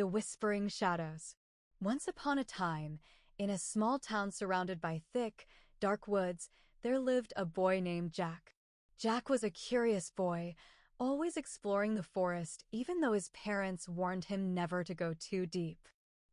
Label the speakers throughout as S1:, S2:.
S1: The Whispering Shadows. Once upon a time, in a small town surrounded by thick, dark woods, there lived a boy named Jack. Jack was a curious boy, always exploring the forest even though his parents warned him never to go too deep.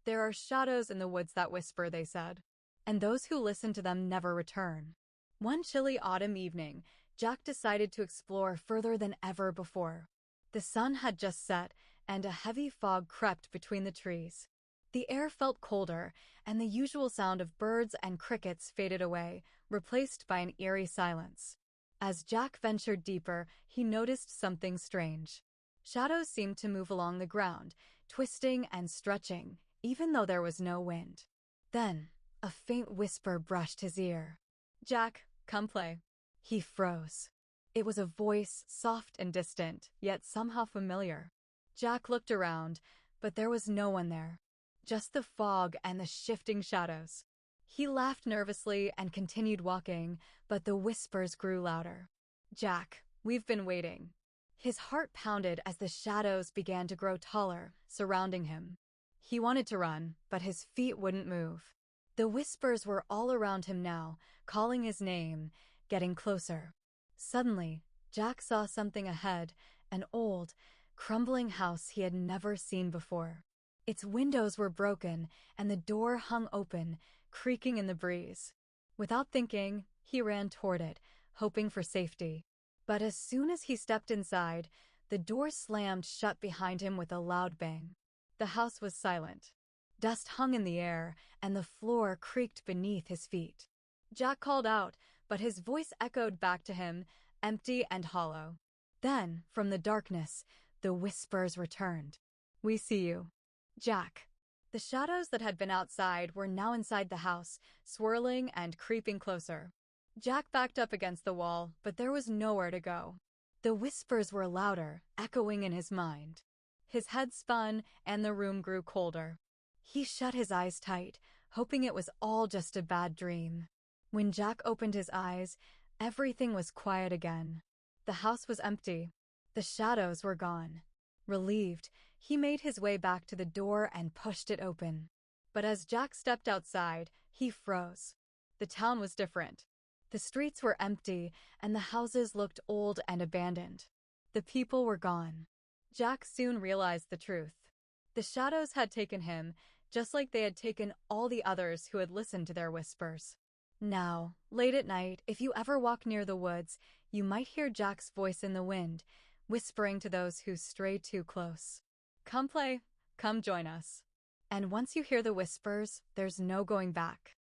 S1: There are shadows in the woods that whisper, they said, and those who listen to them never return. One chilly autumn evening, Jack decided to explore further than ever before. The sun had just set, and a heavy fog crept between the trees. The air felt colder, and the usual sound of birds and crickets faded away, replaced by an eerie silence. As Jack ventured deeper, he noticed something strange. Shadows seemed to move along the ground, twisting and stretching, even though there was no wind. Then, a faint whisper brushed his ear. "Jack, come play." He froze. It was a voice, soft and distant, yet somehow familiar. Jack looked around, but there was no one there. Just the fog and the shifting shadows. He laughed nervously and continued walking, but the whispers grew louder. "Jack, we've been waiting." His heart pounded as the shadows began to grow taller, surrounding him. He wanted to run, but his feet wouldn't move. The whispers were all around him now, calling his name, getting closer. Suddenly, Jack saw something ahead, an old, crumbling house he had never seen before. Its windows were broken, and the door hung open, creaking in the breeze. Without thinking, he ran toward it, hoping for safety. But as soon as he stepped inside, the door slammed shut behind him with a loud bang. The house was silent. Dust hung in the air, and the floor creaked beneath his feet. Jack called out, but his voice echoed back to him, empty and hollow. Then, from the darkness, the whispers returned. "We see you, Jack." The shadows that had been outside were now inside the house, swirling and creeping closer. Jack backed up against the wall, but there was nowhere to go. The whispers were louder, echoing in his mind. His head spun, and the room grew colder. He shut his eyes tight, hoping it was all just a bad dream. When Jack opened his eyes, everything was quiet again. The house was empty. The shadows were gone. Relieved, he made his way back to the door and pushed it open. But as Jack stepped outside, he froze. The town was different. The streets were empty, and the houses looked old and abandoned. The people were gone. Jack soon realized the truth. The shadows had taken him, just like they had taken all the others who had listened to their whispers. Now, late at night, if you ever walk near the woods, you might hear Jack's voice in the wind, whispering to those who stray too close. "Come play, come join us." And once you hear the whispers, there's no going back.